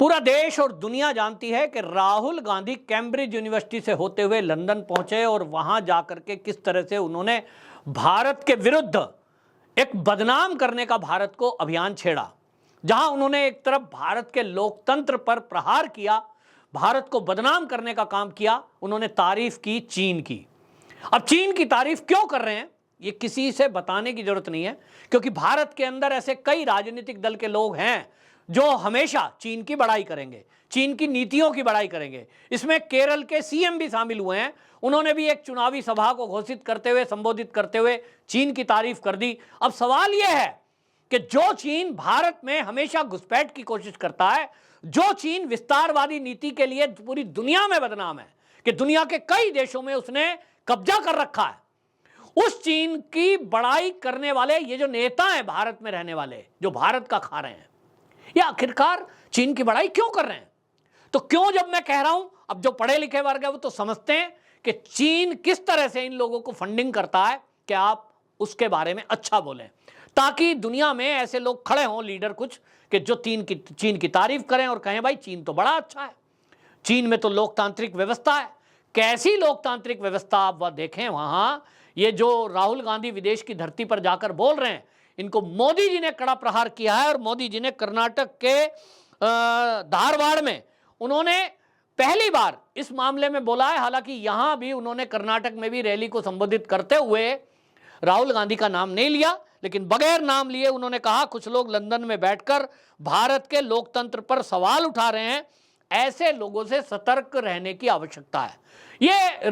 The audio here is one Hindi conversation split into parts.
पूरा देश और दुनिया जानती है कि राहुल गांधी कैम्ब्रिज यूनिवर्सिटी से होते हुए लंदन पहुंचे और वहां जाकर के किस तरह से उन्होंने भारत के विरुद्ध एक बदनाम करने का भारत को अभियान छेड़ा, जहां उन्होंने एक तरफ भारत के लोकतंत्र पर प्रहार किया, भारत को बदनाम करने का काम किया। उन्होंने तारीफ की चीन की। अब चीन की तारीफ क्यों कर रहे हैं ये किसी से बताने की जरूरत नहीं है, क्योंकि भारत के अंदर ऐसे कई राजनीतिक दल के लोग हैं जो हमेशा चीन की बड़ाई करेंगे, चीन की नीतियों की बड़ाई करेंगे। इसमें केरल के सीएम भी शामिल हुए हैं। उन्होंने भी एक चुनावी सभा को घोषित करते हुए, संबोधित करते हुए चीन की तारीफ कर दी। अब सवाल यह है कि जो चीन भारत में हमेशा घुसपैठ की कोशिश करता है, जो चीन विस्तारवादी नीति के लिए पूरी दुनिया में बदनाम है कि दुनिया के कई देशों में उसने कब्जा कर रखा है, उस चीन की बड़ाई करने वाले ये जो नेता हैं भारत में रहने वाले, जो भारत का खा रहे हैं, ये आखिरकार चीन की बड़ाई क्यों कर रहे हैं? तो क्यों, जब मैं कह रहा हूं, अब जो पढ़े लिखे वर्ग है वो तो समझते हैं कि चीन किस तरह से इन लोगों को फंडिंग करता है कि आप उसके बारे में अच्छा बोलें, ताकि दुनिया में ऐसे लोग खड़े हों, लीडर कुछ, कि जो चीन की तारीफ करें और कहें भाई चीन तो बड़ा अच्छा है, चीन में तो लोकतांत्रिक व्यवस्था है। कैसी लोकतांत्रिक व्यवस्था आप वह देखें वहां। ये जो राहुल गांधी विदेश की धरती पर जाकर बोल रहे हैं, इनको मोदी जी ने कड़ा प्रहार किया है। और मोदी जी ने कर्नाटक के धारवाड़ में उन्होंने पहली बार इस मामले में बोला है। हालांकि यहां भी उन्होंने कर्नाटक में भी रैली को संबोधित करते हुए राहुल गांधी का नाम नहीं लिया, लेकिन बगैर नाम लिए उन्होंने कहा कुछ लोग लंदन में बैठकर भारत के लोकतंत्र पर सवाल उठा रहे हैं, ऐसे लोगों से सतर्क रहने की आवश्यकता है। ये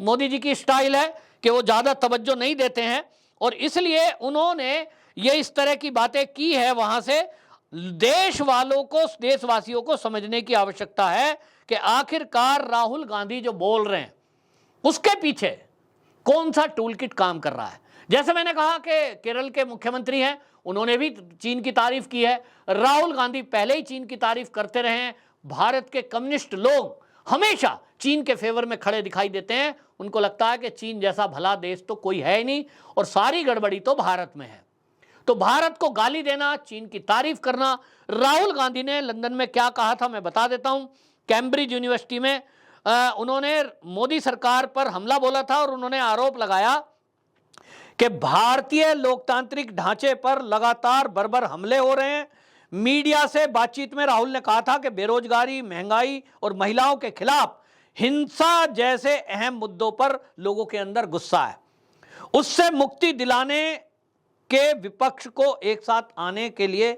मोदी जी की स्टाइल है कि वो ज्यादा तवज्जो नहीं देते हैं, और इसलिए उन्होंने ये इस तरह की बातें की है। वहां से देश वालों को, देशवासियों को समझने की आवश्यकता है कि आखिरकार राहुल गांधी जो बोल रहे हैं उसके पीछे कौन सा टूल किट काम कर रहा है। जैसे मैंने कहा कि केरल के मुख्यमंत्री हैं, उन्होंने भी चीन की तारीफ की है। राहुल गांधी पहले ही चीन की तारीफ करते रहे हैं। भारत के कम्युनिस्ट लोग हमेशा चीन के फेवर में खड़े दिखाई देते हैं। उनको लगता है कि चीन जैसा भला देश तो कोई है ही नहीं और सारी गड़बड़ी तो भारत में है। तो भारत को गाली देना, चीन की तारीफ करना। राहुल गांधी ने लंदन में क्या कहा था मैं बता देता हूं। कैम्ब्रिज यूनिवर्सिटी में उन्होंने मोदी सरकार पर हमला बोला था और उन्होंने आरोप लगाया कि भारतीय लोकतांत्रिक ढांचे पर लगातार बर्बर हमले हो रहे हैं। मीडिया से बातचीत में राहुल ने कहा था कि बेरोजगारी, महंगाई और महिलाओं के खिलाफ हिंसा जैसे अहम मुद्दों पर लोगों के अंदर गुस्सा है। उससे मुक्ति दिलाने के विपक्ष को एक साथ आने के लिए,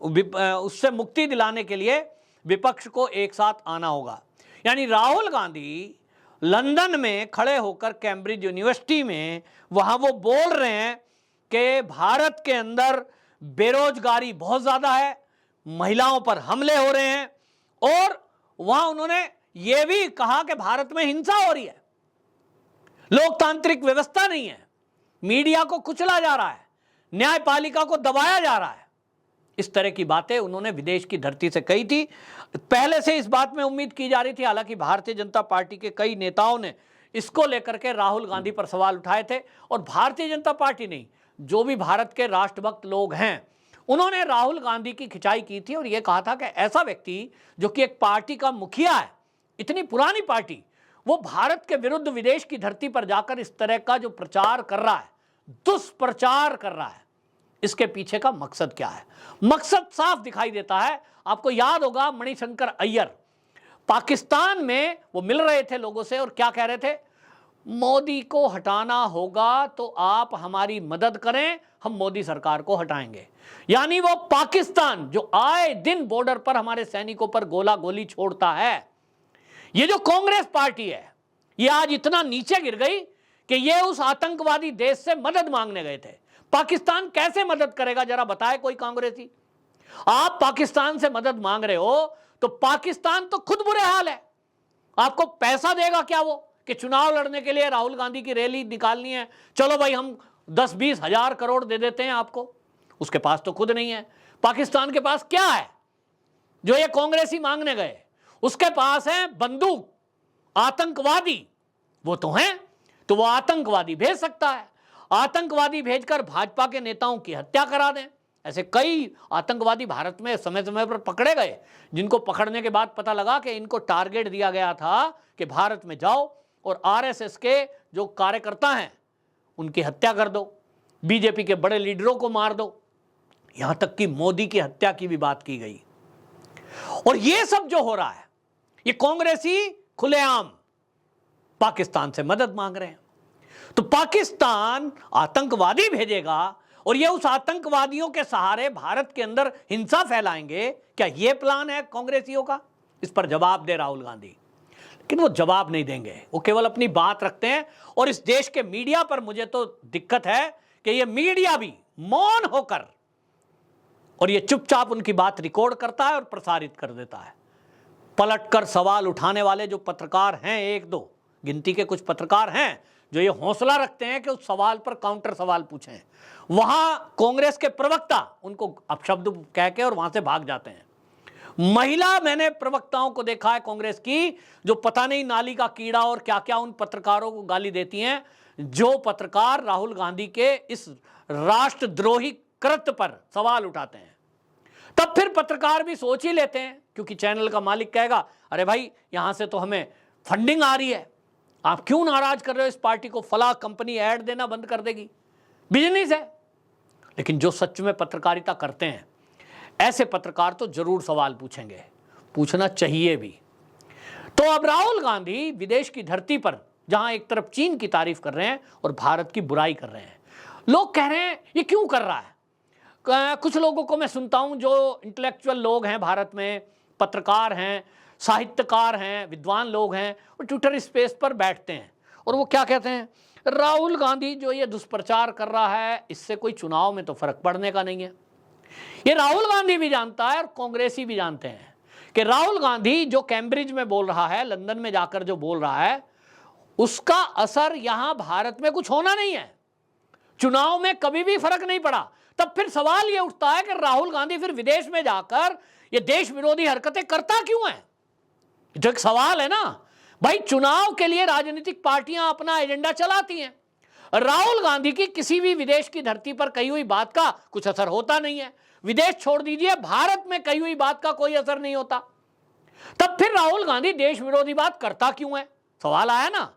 उससे मुक्ति दिलाने के लिए विपक्ष को एक साथ आना होगा। यानी राहुल गांधी लंदन में खड़े होकर कैम्ब्रिज यूनिवर्सिटी में वहां वो बोल रहे हैं कि भारत के अंदर बेरोजगारी बहुत ज्यादा है, महिलाओं पर हमले हो रहे हैं, और वहां उन्होंने ये भी कहा कि भारत में हिंसा हो रही है, लोकतांत्रिक व्यवस्था नहीं है, मीडिया को कुचला जा रहा है, न्यायपालिका को दबाया जा रहा है। इस तरह की बातें उन्होंने विदेश की धरती से कही थी। पहले से इस बात में उम्मीद की जा रही थी, हालांकि भारतीय जनता पार्टी के कई नेताओं ने इसको लेकर के राहुल गांधी पर सवाल उठाए थे, और भारतीय जनता पार्टी नहीं, जो भी भारत के राष्ट्रभक्त लोग हैं, उन्होंने राहुल गांधी की खिंचाई की थी और यह कहा था कि ऐसा व्यक्ति जो कि एक पार्टी का मुखिया है, इतनी पुरानी पार्टी, वो भारत के विरुद्ध विदेश की धरती पर जाकर इस तरह का जो प्रचार कर रहा है, दुष्प्रचार कर रहा है, इसके पीछे का मकसद क्या है? मकसद साफ दिखाई देता है। आपको याद होगा मणिशंकर अय्यर पाकिस्तान में वो मिल रहे थे लोगों से और क्या कह रहे थे, मोदी को हटाना होगा तो आप हमारी मदद करें, हम मोदी सरकार को हटाएंगे। यानी वो पाकिस्तान जो आए दिन बॉर्डर पर हमारे सैनिकों पर गोला गोली छोड़ता है, ये जो कांग्रेस पार्टी है, ये आज इतना नीचे गिर गई कि ये उस आतंकवादी देश से मदद मांगने गए थे। पाकिस्तान कैसे मदद करेगा जरा बताए कोई कांग्रेसी? आप पाकिस्तान से मदद मांग रहे हो तो पाकिस्तान तो खुद बुरे हाल है, आपको पैसा देगा क्या वो कि चुनाव लड़ने के लिए राहुल गांधी की रैली निकालनी है, चलो भाई हम 10-20 हजार करोड़ दे देते हैं आपको? उसके पास तो खुद नहीं है। पाकिस्तान के पास क्या है जो ये कांग्रेसी मांगने गए? उसके पास है बंदूक, आतंकवादी वो तो हैं, तो वो आतंकवादी भेज सकता है। आतंकवादी भेजकर भाजपा के नेताओं की हत्या करा दें, ऐसे कई आतंकवादी भारत में समय समय पर पकड़े गए, जिनको पकड़ने के बाद पता लगा कि इनको टारगेट दिया गया था कि भारत में जाओ और आरएसएस के जो कार्यकर्ता हैं उनकी हत्या कर दो, बीजेपी के बड़े लीडरों को मार दो, यहां तक कि मोदी की हत्या की भी बात की गई। और ये सब जो हो रहा है, ये कांग्रेसी खुलेआम पाकिस्तान से मदद मांग रहे हैं। तो पाकिस्तान आतंकवादी भेजेगा और ये उस आतंकवादियों के सहारे भारत के अंदर हिंसा फैलाएंगे, क्या ये प्लान है कांग्रेसियों का? इस पर जवाब दे राहुल गांधी, लेकिन वो जवाब नहीं देंगे, वो केवल अपनी बात रखते हैं। और इस देश के मीडिया पर मुझे तो दिक्कत है कि ये मीडिया भी मौन होकर और ये चुपचाप उनकी बात रिकॉर्ड करता है और प्रसारित कर देता है। पलटकर सवाल उठाने वाले जो पत्रकार हैं, एक दो गिनती के कुछ पत्रकार हैं जो ये हौसला रखते हैं कि उस सवाल पर काउंटर सवाल पूछें, वहां कांग्रेस के प्रवक्ता उनको अपशब्द कह के और वहां से भाग जाते हैं। महिला मैंने प्रवक्ताओं को देखा है कांग्रेस की, जो पता नहीं नाली का कीड़ा और क्या क्या उन पत्रकारों को गाली देती हैं, जो पत्रकार राहुल गांधी के इस राष्ट्रद्रोही कृत्य पर सवाल उठाते हैं। तब फिर पत्रकार भी सोच ही लेते हैं, क्योंकि चैनल का मालिक कहेगा अरे भाई यहां से तो हमें फंडिंग आ रही है, आप क्यों नाराज कर रहे हो इस पार्टी को, फला कंपनी ऐड देना बंद कर देगी, बिजनेस है। लेकिन जो सच में पत्रकारिता करते हैं, ऐसे पत्रकार तो जरूर सवाल पूछेंगे, पूछना चाहिए भी। तो अब राहुल गांधी विदेश की धरती पर, जहां एक तरफ चीन की तारीफ कर रहे हैं और भारत की बुराई कर रहे हैं, लोग कह रहे हैं ये क्यों कर रहा है। कुछ लोगों को मैं सुनता हूं जो इंटेलेक्चुअल लोग हैं भारत में, पत्रकार हैं, साहित्यकार हैं, विद्वान लोग हैं, और ट्विटर स्पेस पर बैठते हैं और वो क्या कहते हैं, राहुल गांधी जो ये दुष्प्रचार कर रहा है, इससे कोई चुनाव में तो फर्क पड़ने का नहीं है। ये राहुल गांधी भी जानता है और कांग्रेसी भी जानते हैं कि राहुल गांधी जो कैम्ब्रिज में बोल रहा है, लंदन में जाकर जो बोल रहा है, उसका असर यहां भारत में कुछ होना नहीं है, चुनाव में कभी भी फर्क नहीं पड़ा। तब फिर सवाल यह उठता है कि राहुल गांधी फिर विदेश में जाकर ये देश विरोधी हरकतें करता क्यों है। जो एक सवाल है ना भाई, चुनाव के लिए राजनीतिक पार्टियां अपना एजेंडा चलाती हैं, राहुल गांधी की किसी भी विदेश की धरती पर कही हुई बात का कुछ असर होता नहीं है। विदेश छोड़ दीजिए, भारत में कही हुई बात का कोई असर नहीं होता। तब फिर राहुल गांधी देश विरोधी बात करता क्यों है, सवाल आया ना।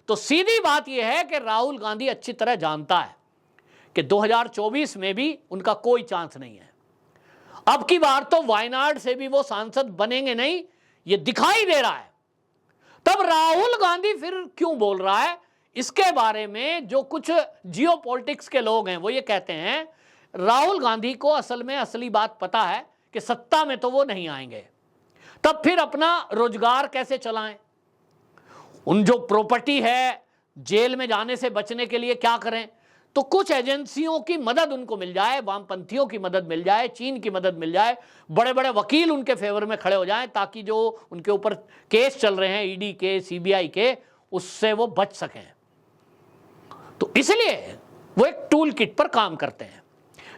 तो सीधी बात यह है कि राहुल गांधी अच्छी तरह जानता है कि 2024 में भी उनका कोई चांस नहीं है। अब की बार तो वायनाड से भी वो सांसद बनेंगे नहीं, ये दिखाई दे रहा है। तब राहुल गांधी फिर क्यों बोल रहा है, इसके बारे में जो कुछ जियोपॉलिटिक्स के लोग हैं वो ये कहते हैं राहुल गांधी को असल में असली बात पता है कि सत्ता में तो वो नहीं आएंगे, तब फिर अपना रोजगार कैसे चलाएं, उन जो प्रॉपर्टी है जेल में जाने से बचने के लिए क्या करें। तो कुछ एजेंसियों की मदद उनको मिल जाए, वामपंथियों की मदद मिल जाए, चीन की मदद मिल जाए, बड़े बड़े वकील उनके फेवर में खड़े हो जाएं, ताकि जो उनके ऊपर केस चल रहे हैं ईडी के, सीबीआई के, उससे वो बच सकें। तो इसलिए वो एक टूल किट पर काम करते हैं।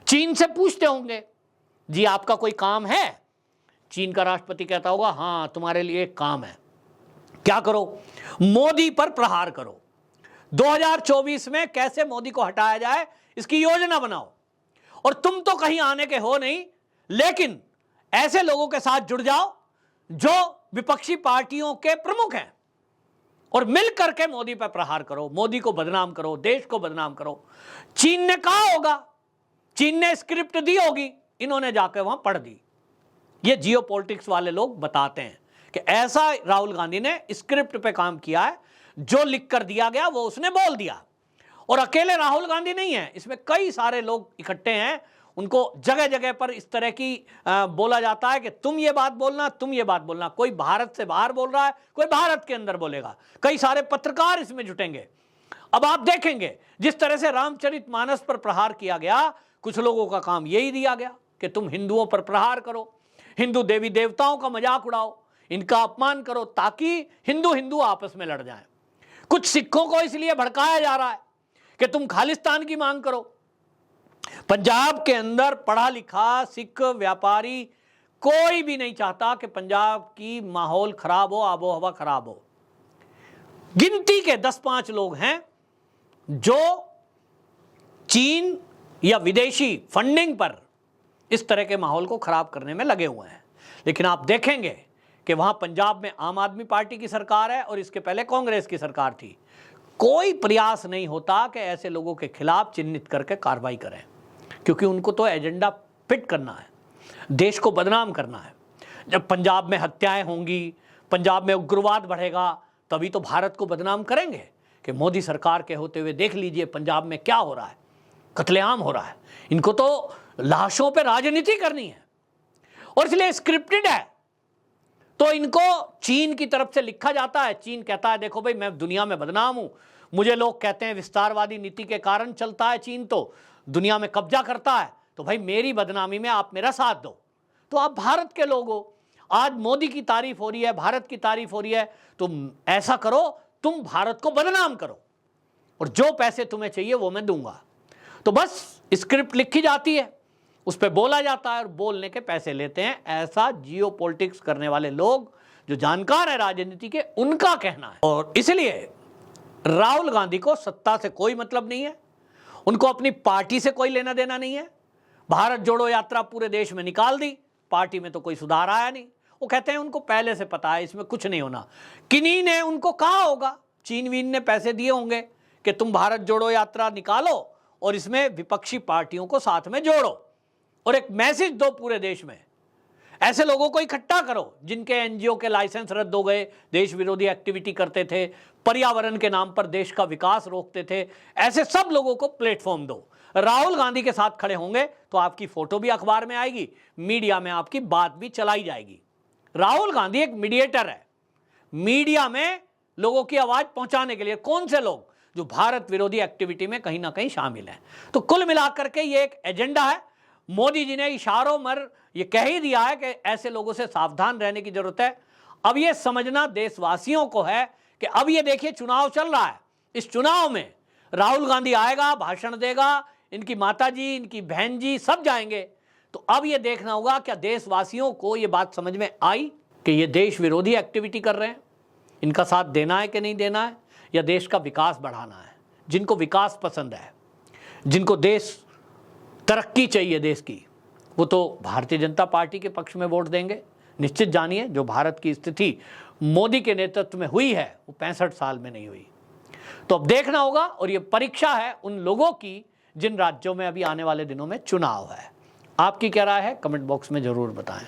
चीन से पूछते होंगे जी आपका कोई काम है, चीन का राष्ट्रपति कहता होगा हाँ तुम्हारे लिए एक काम है, क्या करो, मोदी पर प्रहार करो, 2024 में कैसे मोदी को हटाया जाए इसकी योजना बनाओ। और तुम तो कहीं आने के हो नहीं, लेकिन ऐसे लोगों के साथ जुड़ जाओ जो विपक्षी पार्टियों के प्रमुख हैं और मिल करके मोदी पर प्रहार करो, मोदी को बदनाम करो, देश को बदनाम करो। चीन ने कहा होगा, चीन ने स्क्रिप्ट दी होगी, इन्होंने जाकर वहां पढ़ दी। ये जियोपॉलिटिक्स वाले लोग बताते हैं कि ऐसा राहुल गांधी ने स्क्रिप्ट पे काम किया है, जो लिख कर दिया गया वो उसने बोल दिया। और अकेले राहुल गांधी नहीं है, इसमें कई सारे लोग इकट्ठे हैं, उनको जगह जगह पर इस तरह की बोला जाता है कि तुम ये बात बोलना, तुम ये बात बोलना। कोई भारत से बाहर बोल रहा है, कोई भारत के अंदर बोलेगा, कई सारे पत्रकार इसमें जुटेंगे। अब आप देखेंगे जिस तरह से रामचरितमानस पर प्रहार किया गया, कुछ लोगों का काम यही दिया गया कि तुम हिंदुओं पर प्रहार करो, हिंदू देवी देवताओं का मजाक उड़ाओ, इनका अपमान करो, ताकि हिंदू हिंदू आपस में लड़ जाएं। कुछ सिखों को इसलिए भड़काया जा रहा है कि तुम खालिस्तान की मांग करो। पंजाब के अंदर पढ़ा लिखा सिख व्यापारी कोई भी नहीं चाहता कि पंजाब की माहौल खराब हो, आबो हवा खराब हो। गिनती के 10-5 लोग हैं जो चीन या विदेशी फंडिंग पर इस तरह के माहौल को खराब करने में लगे हुए हैं। लेकिन आप देखेंगे कि वहां पंजाब में आम आदमी पार्टी की सरकार है और इसके पहले कांग्रेस की सरकार थी। कोई प्रयास नहीं होता कि ऐसे लोगों के खिलाफ चिन्हित करके कार्रवाई करें, क्योंकि उनको तो एजेंडा फिट करना है, देश को बदनाम करना है। जब पंजाब में हत्याएं होंगी, पंजाब में उग्रवाद बढ़ेगा, तभी तो भारत को बदनाम करेंगे कि मोदी सरकार के होते हुए देख लीजिए पंजाब में क्या हो रहा है, कत्लेआम हो रहा है। इनको तो लाशों पे राजनीति करनी है और इसलिए स्क्रिप्टेड है। तो इनको चीन की तरफ से लिखा जाता है। चीन कहता है देखो भाई मैं दुनिया में बदनाम हूं, मुझे लोग कहते हैं विस्तारवादी नीति के कारण चलता है, चीन तो दुनिया में कब्जा करता है, तो भाई मेरी बदनामी में आप मेरा साथ दो। तो आप भारत के लोग हो, आज मोदी की तारीफ हो रही है, भारत की तारीफ हो रही है, तो ऐसा करो तुम भारत को बदनाम करो और जो पैसे तुम्हें चाहिए वो मैं दूंगा। तो बस स्क्रिप्ट लिखी जाती है, उस पर बोला जाता है और बोलने के पैसे लेते हैं। ऐसा जियोपॉलिटिक्स करने वाले लोग जो जानकार है राजनीति के, उनका कहना है। और इसलिए राहुल गांधी को सत्ता से कोई मतलब नहीं है, उनको अपनी पार्टी से कोई लेना देना नहीं है। भारत जोड़ो यात्रा पूरे देश में निकाल दी, पार्टी में तो कोई सुधार आया नहीं। वो कहते हैं उनको पहले से पता है इसमें कुछ नहीं होना। किन्हीं ने उनको कहा होगा, चीन वीन ने पैसे दिए होंगे कि तुम भारत जोड़ो यात्रा निकालो और इसमें विपक्षी पार्टियों को साथ में जोड़ो और एक मैसेज दो पूरे देश में। ऐसे लोगों को इकट्ठा करो जिनके एनजीओ के लाइसेंस रद्द हो गए, देश विरोधी एक्टिविटी करते थे, पर्यावरण के नाम पर देश का विकास रोकते थे। ऐसे सब लोगों को प्लेटफॉर्म दो। राहुल गांधी के साथ खड़े होंगे तो आपकी फोटो भी अखबार में आएगी, मीडिया में आपकी बात भी चलाई जाएगी। राहुल गांधी एक मीडिएटर है, मीडिया में लोगों की आवाज पहुंचाने के लिए। कौन से लोग? जो भारत विरोधी एक्टिविटी में कहीं ना कहीं शामिल हैं। तो कुल मिलाकर के ये एक एजेंडा है। मोदी जी ने इशारों में ये कह ही दिया है कि ऐसे लोगों से सावधान रहने की जरूरत है। अब ये समझना देशवासियों को है कि अब ये देखिए चुनाव चल रहा है, इस चुनाव में राहुल गांधी आएगा, भाषण देगा, इनकी माताजी, इनकी बहन जी सब जाएंगे। तो अब ये देखना होगा क्या देशवासियों को ये बात समझ में आई कि ये देश विरोधी एक्टिविटी कर रहे हैं, इनका साथ देना है कि नहीं देना है, या देश का विकास बढ़ाना है। जिनको विकास पसंद है, जिनको देश तरक्की चाहिए देश की, वो तो भारतीय जनता पार्टी के पक्ष में वोट देंगे। निश्चित जानिए जो भारत की स्थिति मोदी के नेतृत्व में हुई है वो 65 साल में नहीं हुई। तो अब देखना होगा, और ये परीक्षा है उन लोगों की जिन राज्यों में अभी आने वाले दिनों में चुनाव है। आपकी क्या राय है? कमेंट बॉक्स में जरूर बताएं।